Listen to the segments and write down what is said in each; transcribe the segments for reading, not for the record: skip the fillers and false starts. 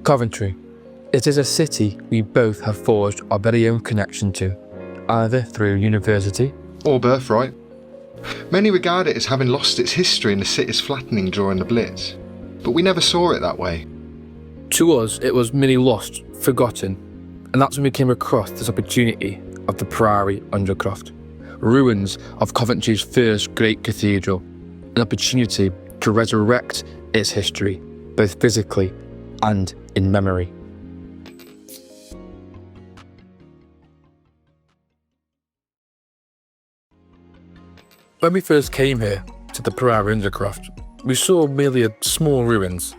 Coventry. It is a city we both have forged our very own connection to, either through university or birthright. Many regard it as having lost its history in the city's flattening during the Blitz, but we never saw it that way. To us, it was merely lost, forgotten, and that's when we came across this opportunity of the Priory Undercroft, ruins of Coventry's first great cathedral, an opportunity to resurrect its history, both physically and in memory. When we first came here to the Priory Undercroft, we saw merely a small ruins,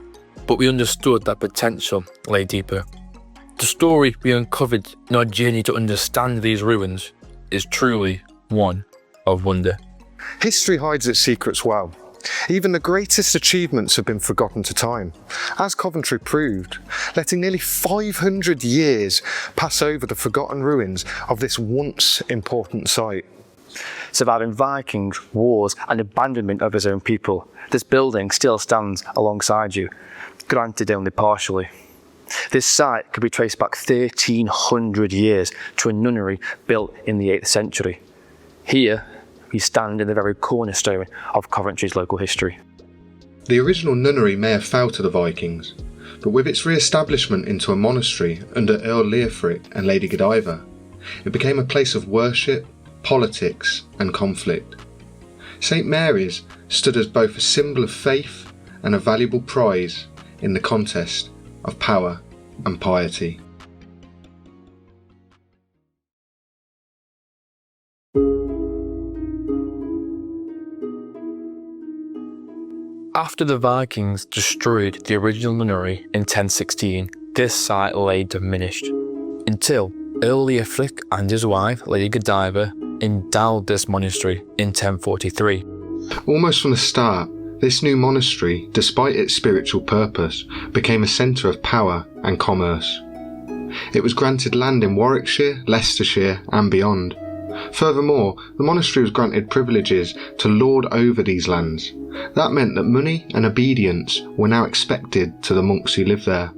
but we understood that potential lay deeper. The story we uncovered in our journey to understand these ruins is truly one of wonder. History hides its secrets well. Even the greatest achievements have been forgotten to time, as Coventry proved, letting nearly 500 years pass over the forgotten ruins of this once important site. Surviving Vikings, wars and abandonment of his own people, this building still stands alongside you, granted only partially. This site could be traced back 1300 years to a nunnery built in the 8th century. Here, we stand in the very cornerstone of Coventry's local history. The original nunnery may have fell to the Vikings, but with its re-establishment into a monastery under Earl Leofric and Lady Godiva, it became a place of worship, politics and conflict. St Mary's stood as both a symbol of faith and a valuable prize in the contest of power and piety. After the Vikings destroyed the original nunnery in 1016, this site lay diminished, until Earl Leofric and his wife, Lady Godiva, endowed this monastery in 1043. Almost from the start, this new monastery, despite its spiritual purpose, became a centre of power and commerce. It was granted land in Warwickshire, Leicestershire and beyond. Furthermore, the monastery was granted privileges to lord over these lands. That meant that money and obedience were now expected to the monks who lived there.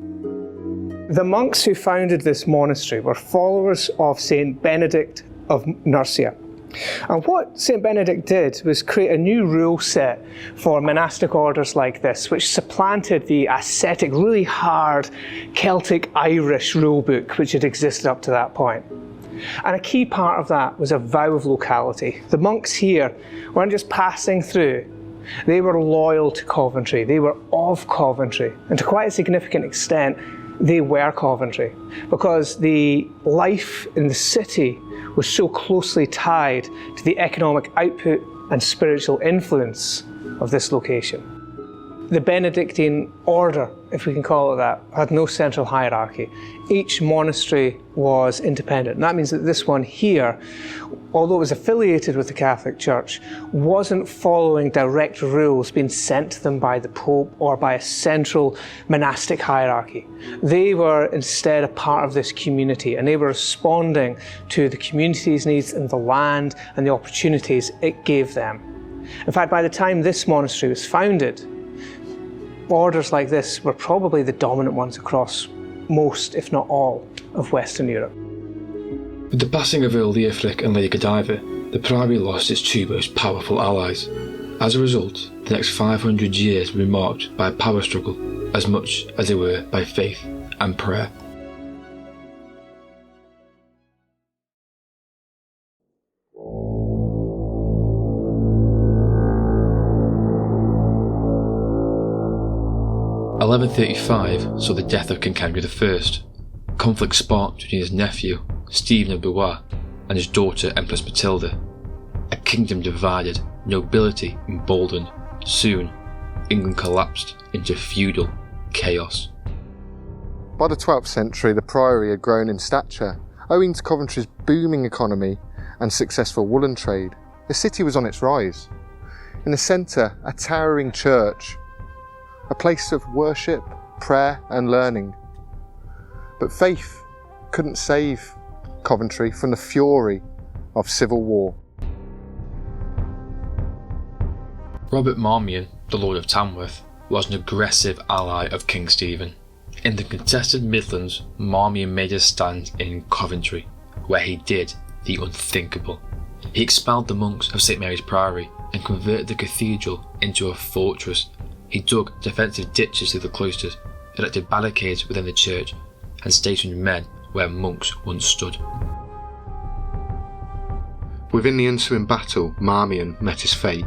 The monks who founded this monastery were followers of St Benedict of Nursia. And what St Benedict did was create a new rule set for monastic orders like this, which supplanted the ascetic, really hard Celtic Irish rulebook which had existed up to that point. And a key part of that was a vow of locality. The monks here weren't just passing through, they were loyal to Coventry, they were of Coventry, and to quite a significant extent they were Coventry, because the life in the city was so closely tied to the economic output and spiritual influence of this location. The Benedictine order, if we can call it that, had no central hierarchy. Each monastery was independent. And that means that this one here, although it was affiliated with the Catholic Church, wasn't following direct rules being sent to them by the Pope or by a central monastic hierarchy. They were instead a part of this community, and they were responding to the community's needs and the land and the opportunities it gave them. In fact, by the time this monastery was founded, orders like this were probably the dominant ones across most, if not all, of Western Europe. With the passing of Earl Leofric and Lady Godiva, the Priory lost its two most powerful allies. As a result, the next 500 years were marked by a power struggle as much as they were by faith and prayer. In 1135 saw the death of King Henry I. Conflict sparked between his nephew, Stephen of Blois, and his daughter, Empress Matilda. A kingdom divided, nobility emboldened. Soon, England collapsed into feudal chaos. By the 12th century, the priory had grown in stature, owing to Coventry's booming economy and successful woolen trade. The city was on its rise. In the centre, a towering church, a place of worship, prayer and learning. But faith couldn't save Coventry from the fury of civil war. Robert Marmion, the Lord of Tamworth, was an aggressive ally of King Stephen. In the contested Midlands, Marmion made his stand in Coventry, where he did the unthinkable. He expelled the monks of St Mary's Priory and converted the cathedral into a fortress. He dug defensive ditches through the cloisters, erected barricades within the church, and stationed men where monks once stood. Within the ensuing battle, Marmion met his fate.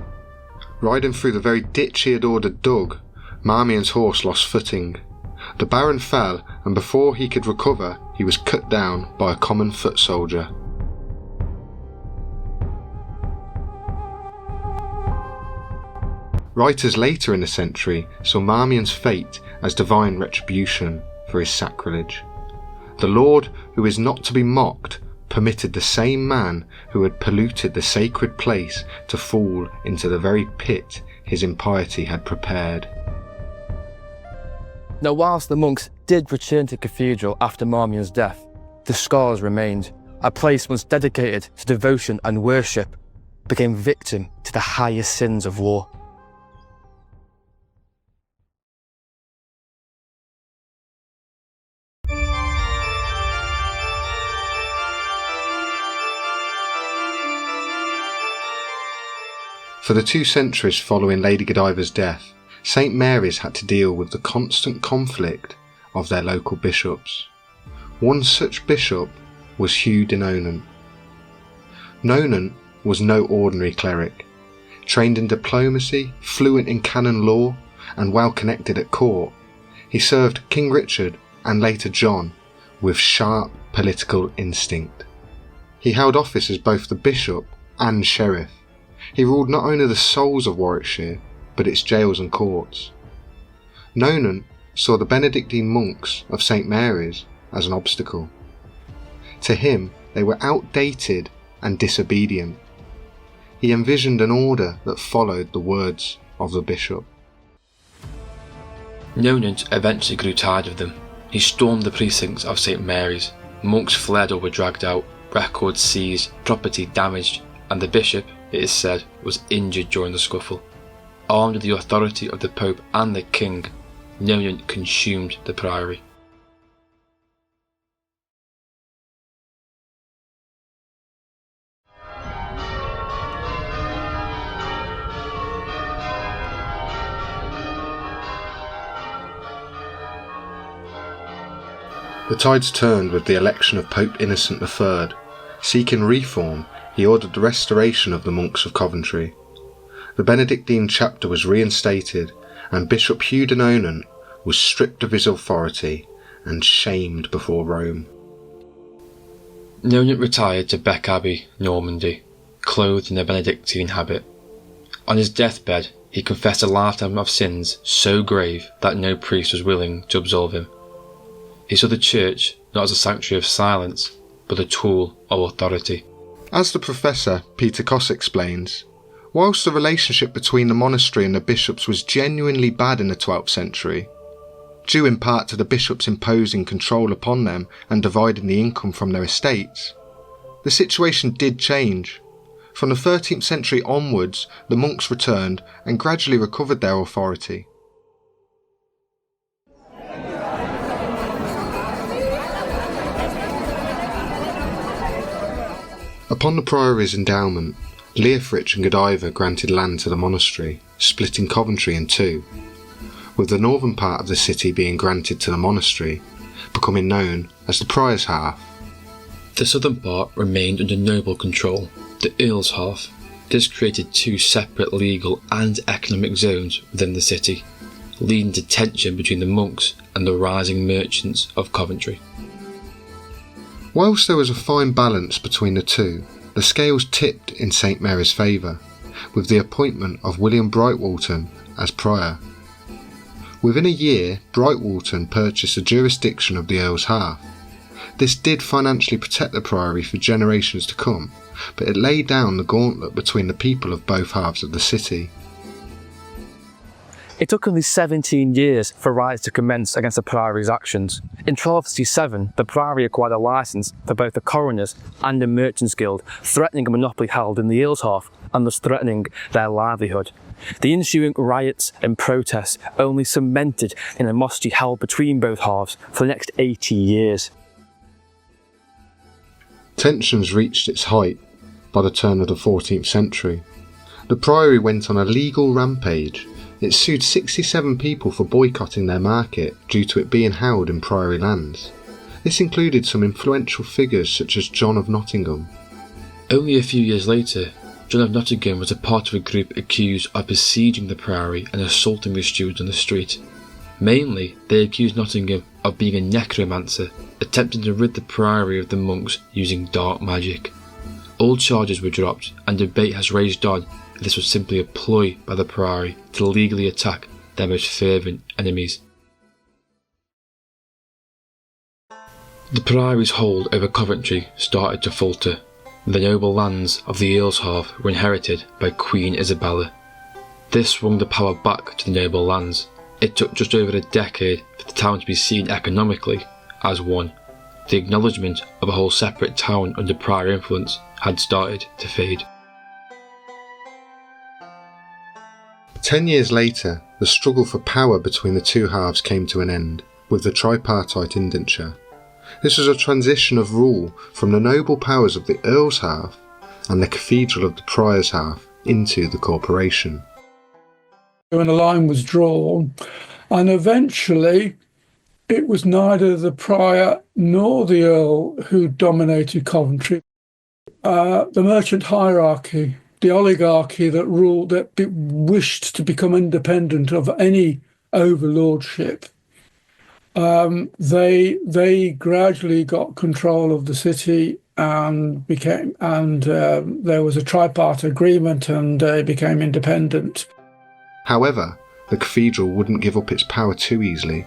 Riding through the very ditch he had ordered dug, Marmion's horse lost footing. The Baron fell, and before he could recover, he was cut down by a common foot soldier. Writers later in the century saw Marmion's fate as divine retribution for his sacrilege. The Lord, who is not to be mocked, permitted the same man who had polluted the sacred place to fall into the very pit his impiety had prepared. Now, whilst the monks did return to the cathedral after Marmion's death, the scars remained. A place once dedicated to devotion and worship became victim to the highest sins of war. For the 2 centuries following Lady Godiva's death, St Mary's had to deal with the constant conflict of their local bishops. One such bishop was Hugh de Nonant. Nonant was no ordinary cleric. Trained in diplomacy, fluent in canon law, and well connected at court, he served King Richard and later John with sharp political instinct. He held office as both the bishop and sheriff. He ruled not only the souls of Warwickshire, but its jails and courts. Nonant saw the Benedictine monks of St Mary's as an obstacle. To him, they were outdated and disobedient. He envisioned an order that followed the words of the bishop. Nonant eventually grew tired of them. He stormed the precincts of St Mary's. Monks fled or were dragged out, records seized, property damaged, and the bishop, it is said, was injured during the scuffle. Armed with the authority of the Pope and the King, Nonant consumed the priory. The tides turned with the election of Pope Innocent III. Seeking reform, he ordered the restoration of the monks of Coventry. The Benedictine chapter was reinstated, and Bishop Hugh de Nonant was stripped of his authority and shamed before Rome. Nonant retired to Bec Abbey, Normandy, clothed in a Benedictine habit. On his deathbed, he confessed a lifetime of sins so grave that no priest was willing to absolve him. He saw the church not as a sanctuary of silence, but a tool of authority. As the professor Peter Koss explains, whilst the relationship between the monastery and the bishops was genuinely bad in the 12th century, due in part to the bishops imposing control upon them and dividing the income from their estates, the situation did change. From the 13th century onwards, the monks returned and gradually recovered their authority. Upon the priory's endowment, Leofric and Godiva granted land to the monastery, splitting Coventry in 2, with the northern part of the city being granted to the monastery, becoming known as the prior's half. The southern part remained under noble control, the Earl's half. This created 2 separate legal and economic zones within the city, leading to tension between the monks and the rising merchants of Coventry. Whilst there was a fine balance between the two, the scales tipped in St Mary's favour, with the appointment of William Brightwalton as prior. Within a year, Brightwalton purchased the jurisdiction of the Earl's half. This did financially protect the priory for generations to come, but it laid down the gauntlet between the people of both halves of the city. It took only 17 years for riots to commence against the priory's actions. In 1267, the priory acquired a licence for both the coroners and the merchants' guild, threatening a monopoly held in the Earls' half and thus threatening their livelihood. The ensuing riots and protests only cemented an animosity held between both halves for the next 80 years. Tensions reached its height by the turn of the 14th century. The priory went on a legal rampage. It sued 67 people for boycotting their market due to it being held in priory lands. This included some influential figures such as John of Nottingham. Only a few years later, John of Nottingham was a part of a group accused of besieging the priory and assaulting the stewards on the street. Mainly, they accused Nottingham of being a necromancer, attempting to rid the priory of the monks using dark magic. All charges were dropped, and debate has raged on if this was simply a ploy by the priory to legally attack their most fervent enemies. The priory's hold over Coventry started to falter. The noble lands of the Earls' half were inherited by Queen Isabella. This swung the power back to the noble lands. It took just over a decade for the town to be seen economically as one. The acknowledgement of a whole separate town under prior influence had started to fade. 10 years later, the struggle for power between the two halves came to an end, with the tripartite indenture. This was a transition of rule from the noble powers of the Earl's half and the cathedral of the Prior's half into the corporation. When a line was drawn, and eventually it was neither the Prior nor the Earl who dominated Coventry. The merchant hierarchy, the oligarchy that ruled, that wished to become independent of any overlordship, they gradually got control of the city and there was a tripartite agreement and they became independent. However, the cathedral wouldn't give up its power too easily.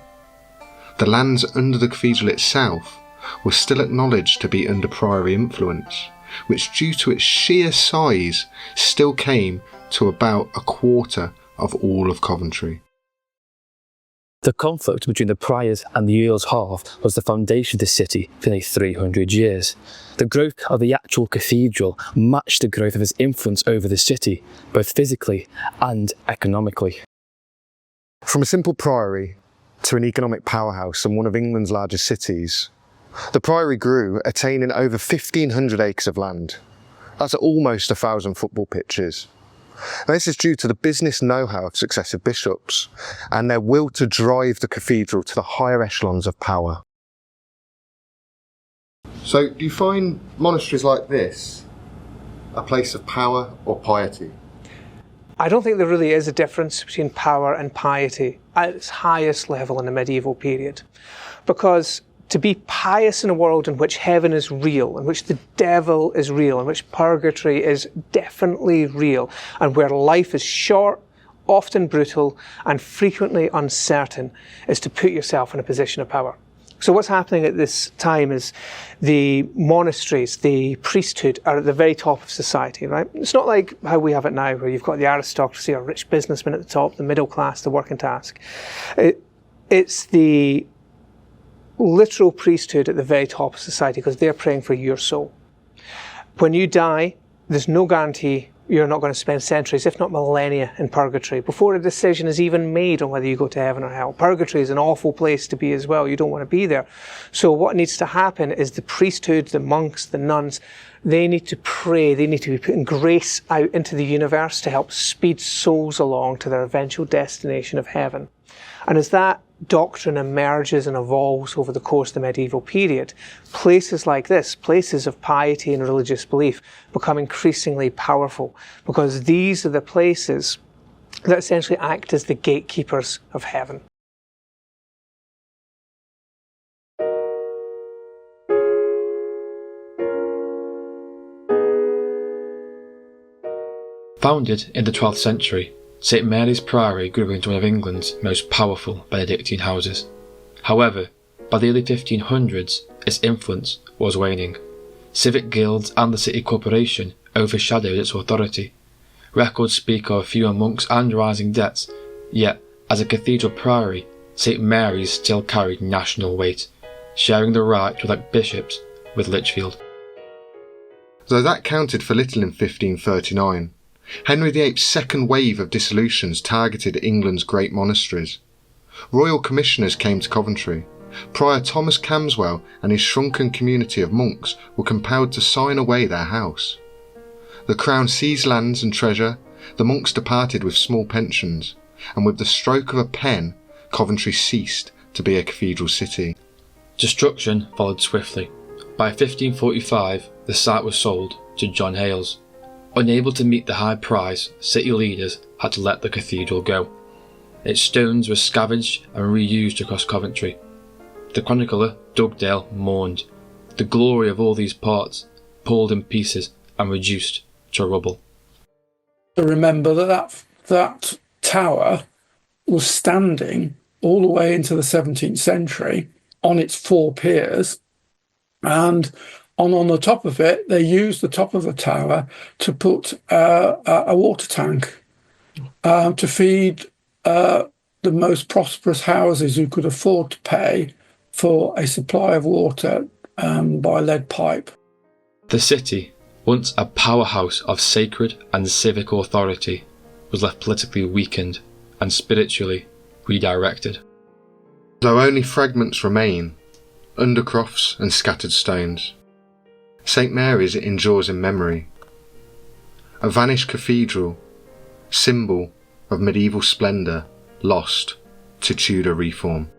The lands under the cathedral itself were still acknowledged to be under priory influence, which due to its sheer size still came to about a quarter of all of Coventry. The conflict between the priors and the Earl's half was the foundation of the city for nearly 300 years. The growth of the actual cathedral matched the growth of its influence over the city, both physically and economically. From a simple priory to an economic powerhouse and one of England's largest cities, the priory grew, attaining over 1,500 acres of land. That's almost 1,000 football pitches. Now, this is due to the business know-how of successive bishops and their will to drive the cathedral to the higher echelons of power. So, do you find monasteries like this a place of power or piety? I don't think there really is a difference between power and piety at its highest level in the medieval period. Because to be pious in a world in which heaven is real, in which the devil is real, in which purgatory is definitely real, and where life is short, often brutal, and frequently uncertain, is to put yourself in a position of power. So what's happening at this time is the monasteries, the priesthood are at the very top of society, right? It's not like how we have it now, where you've got the aristocracy or rich businessmen at the top, the middle class, the working class. It's the literal priesthood at the very top of society because they're praying for your soul. When you die, there's no guarantee you're not going to spend centuries, if not millennia, in purgatory before a decision is even made on whether you go to heaven or hell. Purgatory is an awful place to be as well. You don't want to be there. So what needs to happen is the priesthood, the monks, the nuns, they need to pray. They need to be putting grace out into the universe to help speed souls along to their eventual destination of heaven. And as that doctrine emerges and evolves over the course of the medieval period, places like this, places of piety and religious belief, become increasingly powerful because these are the places that essentially act as the gatekeepers of heaven. Founded in the 12th century, St Mary's Priory grew into one of England's most powerful Benedictine houses. However, by the early 1500s, its influence was waning. Civic guilds and the city corporation overshadowed its authority. Records speak of Ffion monks and rising debts, yet As a cathedral priory, St Mary's still carried national weight, sharing the right to elect bishops with Lichfield. Though that counted for little in 1539, Henry VIII's second wave of dissolutions targeted England's great monasteries. Royal commissioners came to Coventry. Prior Thomas Camswell and his shrunken community of monks were compelled to sign away their house. The crown seized lands and treasure, the monks departed with small pensions, and with the stroke of a pen, Coventry ceased to be a cathedral city. Destruction followed swiftly. By 1545, the site was sold to John Hales. Unable to meet the high price, city leaders had to let the cathedral go. Its stones were scavenged and reused across Coventry. The chronicler Dugdale mourned. The glory of all these parts pulled in pieces and reduced to rubble. To remember that tower was standing all the way into the 17th century on its four piers, and on the top of it, they used the top of the tower to put a water tank to feed the most prosperous houses who could afford to pay for a supply of water by lead pipe. The city, once a powerhouse of sacred and civic authority, was left politically weakened and spiritually redirected. Though only fragments remain, undercrofts and scattered stones, St Mary's endures in memory. A vanished cathedral, symbol of medieval splendour lost to Tudor reform.